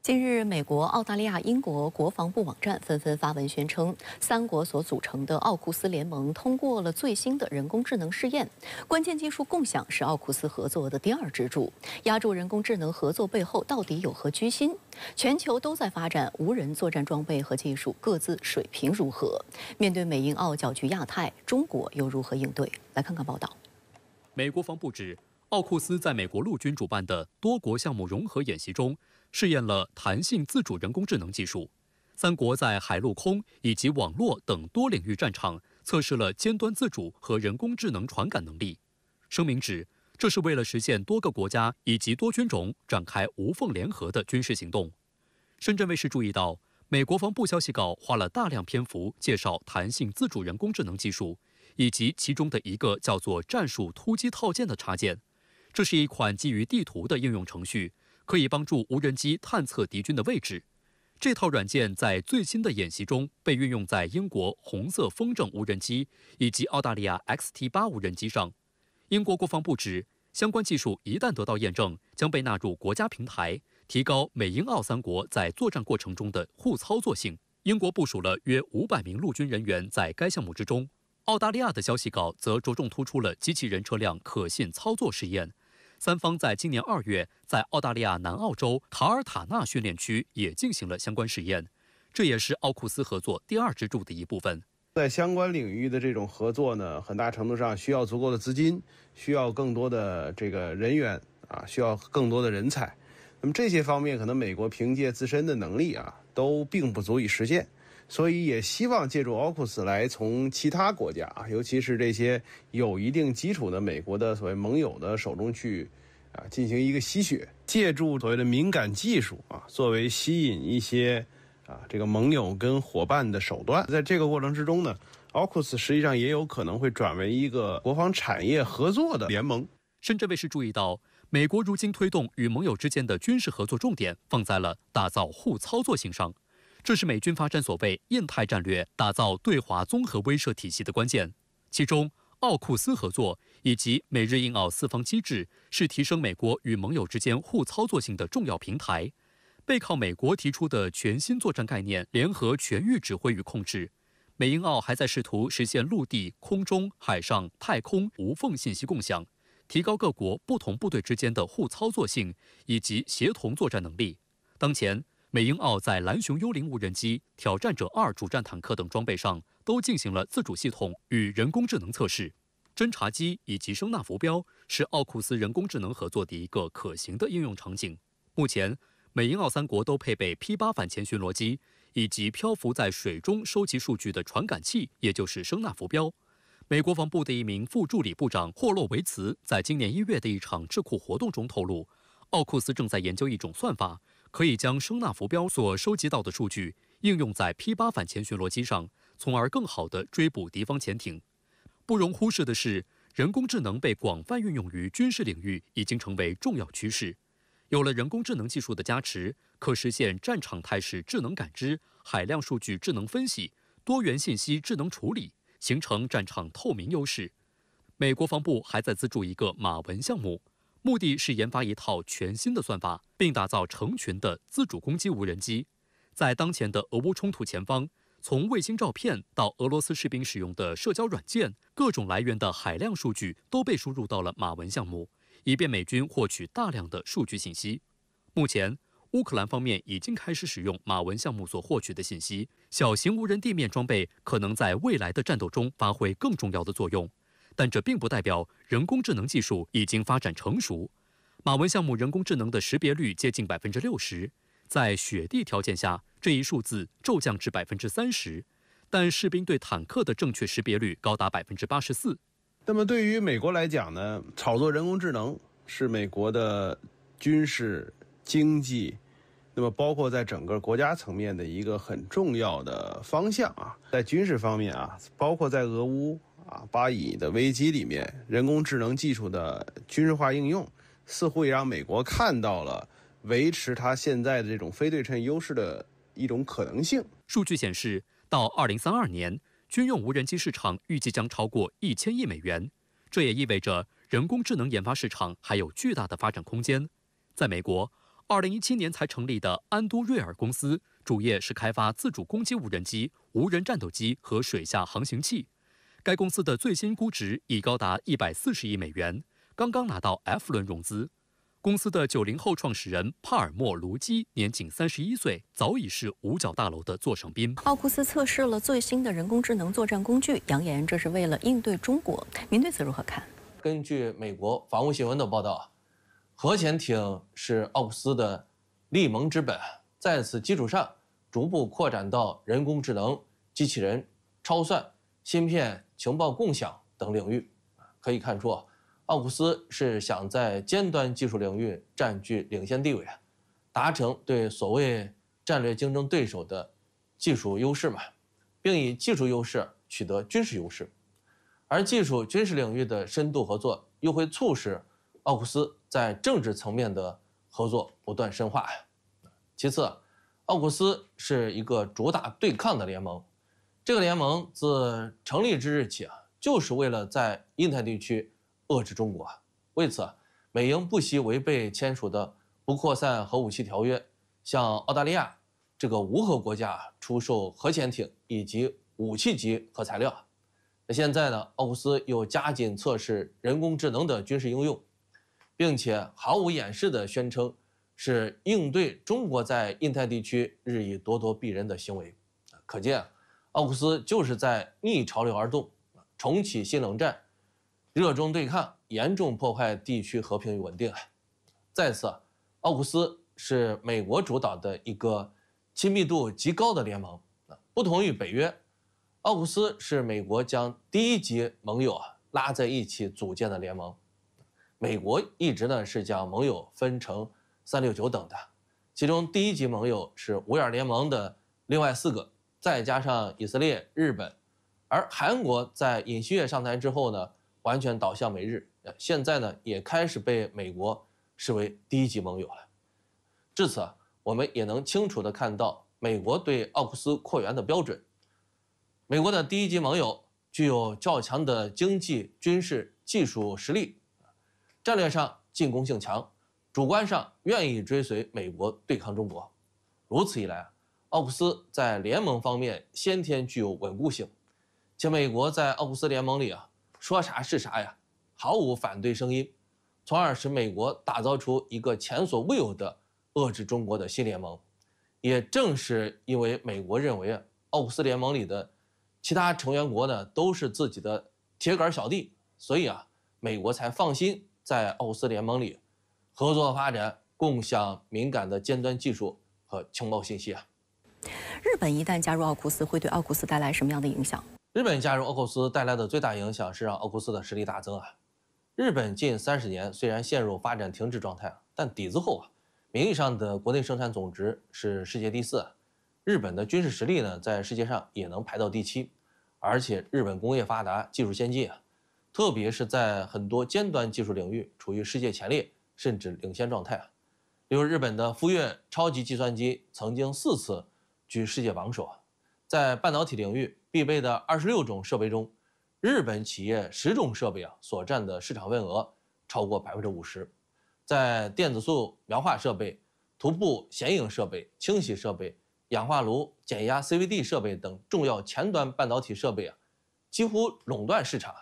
近日，美国、澳大利亚、英国国防部网站纷纷发文宣称，三国所组成的奥库斯联盟通过了最新的人工智能试验。关键技术共享是奥库斯合作的第二支柱。压住人工智能合作背后到底有何居心？全球都在发展无人作战装备和技术，各自水平如何？面对美英澳搅局亚太，中国又如何应对？来看看报道。美国防部指，奥库斯在美国陆军主办的多国项目融合演习中，试验了弹性自主人工智能技术。三国在海陆空以及网络等多领域战场测试了尖端自主和人工智能传感能力。声明指，这是为了实现多个国家以及多军种展开无缝联合的军事行动。深圳卫视注意到，美国防部消息稿花了大量篇幅介绍弹性自主人工智能技术，以及其中的一个叫做战术突击套件的插件。这是一款基于地图的应用程序，可以帮助无人机探测敌军的位置。这套软件在最新的演习中被运用在英国红色风筝无人机以及澳大利亚 XT8 无人机上。英国国防部指，相关技术一旦得到验证，将被纳入国家平台，提高美英澳三国在作战过程中的互操作性。英国部署了约500名陆军人员在该项目之中。澳大利亚的消息稿则着重突出了机器人车辆可信操作试验。三方在今年2月在澳大利亚南澳洲塔尔塔纳训练区也进行了相关试验，这也是奥库斯合作第二支柱的一部分。在相关领域的这种合作呢，很大程度上需要足够的资金，需要更多的这个人员需要更多的人才。那么这些方面可能美国凭借自身的能力都并不足以实现，所以也希望借助奥库斯来从其他国家尤其是这些有一定基础的美国的所谓盟友的手中去进行一个吸血，借助所谓的敏感技术作为吸引一些这个盟友跟伙伴的手段。在这个过程之中呢，奥库斯实际上也有可能会转为一个国防产业合作的联盟。深圳卫视注意到，美国如今推动与盟友之间的军事合作重点放在了打造互操作性上。这是美军发展所谓印太战略、打造对华综合威慑体系的关键。其中，奥库斯合作以及美日印澳四方机制是提升美国与盟友之间互操作性的重要平台。背靠美国提出的全新作战概念——联合全域指挥与控制，美英澳还在试图实现陆地、空中、海上、太空无缝信息共享，提高各国不同部队之间的互操作性以及协同作战能力。当前，美英澳在蓝熊幽灵无人机、挑战者2主战坦克等装备上都进行了自主系统与人工智能测试。侦察机以及声纳浮标是奥库斯人工智能合作的一个可行的应用场景。目前，美英澳三国都配备 P8 反潜巡逻机，以及漂浮在水中收集数据的传感器，也就是声纳浮标。美国防部的一名副助理部长霍洛维茨在今年1月的一场智库活动中透露，奥库斯正在研究一种算法，可以将声纳浮标所收集到的数据应用在 P8 反潜巡逻机上，从而更好地追捕敌方潜艇。不容忽视的是，人工智能被广泛运用于军事领域已经成为重要趋势。有了人工智能技术的加持，可实现战场态势智能感知、海量数据智能分析、多元信息智能处理，形成战场透明优势。美国防部还在资助一个马文项目，目的是研发一套全新的算法，并打造成群的自主攻击无人机。在当前的俄乌冲突前方，从卫星照片到俄罗斯士兵使用的社交软件，各种来源的海量数据都被输入到了马文项目，以便美军获取大量的数据信息。目前，乌克兰方面已经开始使用马文项目所获取的信息，小型无人地面装备可能在未来的战斗中发挥更重要的作用。但这并不代表人工智能技术已经发展成熟。马文项目人工智能的识别率接近60%，在雪地条件下，这一数字骤降至30%，但士兵对坦克的正确识别率高达84%。那么对于美国来讲呢，炒作人工智能是美国的军事、经济，那么包括在整个国家层面的一个很重要的方向在军事方面包括在俄乌巴以的危机里面，人工智能技术的军事化应用，似乎也让美国看到了维持它现在的这种非对称优势的一种可能性。数据显示，到2032年，军用无人机市场预计将超过1000亿美元，这也意味着人工智能研发市场还有巨大的发展空间。在美国， 2017年才成立的安都瑞尔公司，主业是开发自主攻击无人机、无人战斗机和水下航行器。该公司的最新估值已高达140亿美元，刚刚拿到 F 轮融资。公司的90后创始人帕尔默·卢基年仅31岁，早已是五角大楼的座上宾。奥库斯测试了最新的人工智能作战工具，扬言这是为了应对中国。您对此如何看？根据美国防务新闻的报道，核潜艇是奥库斯的立盟之本，在此基础上逐步扩展到人工智能、机器人、超算、芯片、情报共享等领域。可以看出，奥库斯是想在尖端技术领域占据领先地位，达成对所谓战略竞争对手的技术优势嘛，并以技术优势取得军事优势。而技术军事领域的深度合作，又会促使奥库斯在政治层面的合作不断深化。其次，奥库斯是一个主打对抗的联盟，这个联盟自成立之日起就是为了在印太地区遏制中国。为此，美英不惜违背签署的不扩散核武器条约，向澳大利亚这个无核国家出售核潜艇以及武器级核材料。那现在呢，奥库斯又加紧测试人工智能的军事应用，并且毫无掩饰地宣称是应对中国在印太地区日益咄咄逼人的行为。可见，奥库斯就是在逆潮流而动，重启新冷战，热衷对抗，严重破坏地区和平与稳定。再次，奥库斯是美国主导的一个亲密度极高的联盟，不同于北约，奥库斯是美国将第一级盟友拉在一起组建的联盟。美国一直呢是将盟友分成369等的，其中第一级盟友是五眼联盟的另外4个，再加上以色列、日本，而韩国在尹锡悦上台之后呢，完全倒向美日，现在呢也开始被美国视为第一级盟友了。至此，我们也能清楚地看到美国对奥库斯扩员的标准。美国的第一级盟友具有较强的经济、军事、技术实力，战略上进攻性强，主观上愿意追随美国对抗中国。如此一来，奥库斯在联盟方面先天具有稳固性，且美国在奥库斯联盟里说啥是啥呀，毫无反对声音，从而使美国打造出一个前所未有的遏制中国的新联盟。也正是因为美国认为奥库斯联盟里的其他成员国呢都是自己的铁杆小弟，所以美国才放心在奥库斯联盟里合作发展，共享敏感的尖端技术和情报信息。日本一旦加入奥库斯，会对奥库斯带来什么样的影响？日本加入奥库斯带来的最大影响是让奥库斯的实力大增。日本近30年虽然陷入发展停滞状态，但底子厚名义上的国内生产总值是世界第4。日本的军事实力呢，在世界上也能排到第7，而且日本工业发达，技术先进特别是在很多尖端技术领域处于世界前列，甚至领先状态。例如日本的富岳超级计算机曾经4次居世界榜首。在半导体领域必备的26种设备中，日本企业10种设备所占的市场份额超过50%。在电子束描画设备、涂布显影设备、清洗设备、氧化炉、减压 CVD 设备等重要前端半导体设备几乎垄断市场。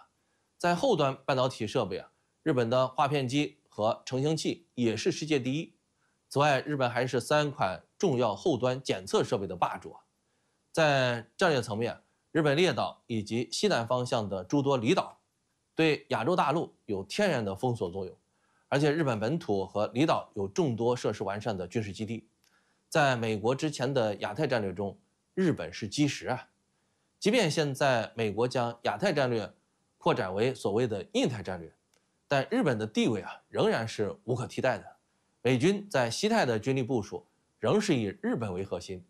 在后端半导体设备日本的画片机和成型器也是世界第1。此外，日本还是3款重要后端检测设备的霸主。在战略层面，日本列岛以及西南方向的诸多离岛对亚洲大陆有天然的封锁作用，而且日本本土和离岛有众多设施完善的军事基地。在美国之前的亚太战略中，日本是基石即便现在美国将亚太战略扩展为所谓的印太战略，但日本的地位仍然是无可替代的。美军在西太的军力部署仍是以日本为核心。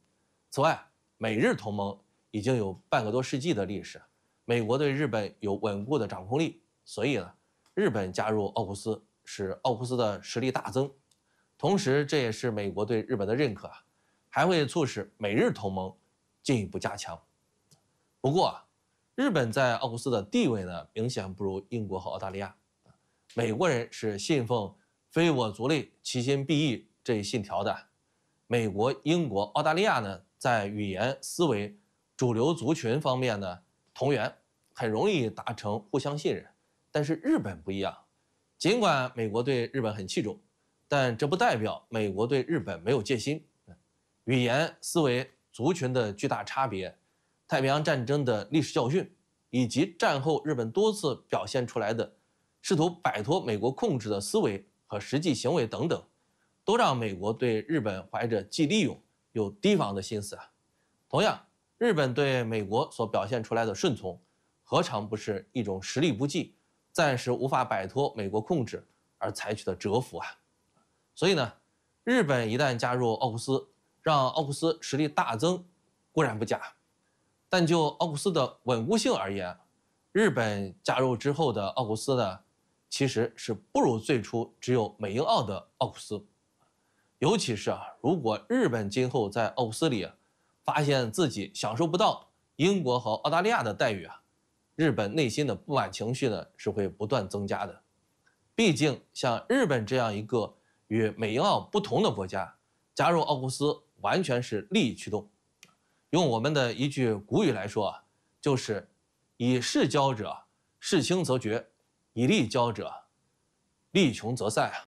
此外，美日同盟已经有半个多世纪的历史，美国对日本有稳固的掌控力，所以呢，日本加入奥库斯使奥库斯的实力大增。同时，这也是美国对日本的认可还会促使美日同盟进一步加强。不过日本在奥库斯的地位呢，明显不如英国和澳大利亚。美国人是信奉非我族类，其心必异这一信条的。美国、英国、澳大利亚呢，在语言、思维、主流族群方面呢同源，很容易达成互相信任。但是日本不一样，尽管美国对日本很器重，但这不代表美国对日本没有戒心。语言、思维、族群的巨大差别，太平洋战争的历史教训，以及战后日本多次表现出来的试图摆脱美国控制的思维和实际行为等等，都让美国对日本怀着既利用又提防的心思啊。同样，日本对美国所表现出来的顺从，何尝不是一种实力不济、暂时无法摆脱美国控制而采取的蛰伏啊？所以呢，日本一旦加入奥库斯，让奥库斯实力大增，固然不假，但就奥库斯的稳固性而言，日本加入之后的奥库斯呢，其实是不如最初只有美英澳的奥库斯。尤其是如果日本今后在奥库斯里发现自己享受不到英国和澳大利亚的待遇日本内心的不满情绪呢是会不断增加的。毕竟像日本这样一个与美英澳不同的国家，加入奥库斯完全是利益驱动。用我们的一句古语来说就是以势交者，势轻则绝；以利交者，利穷则散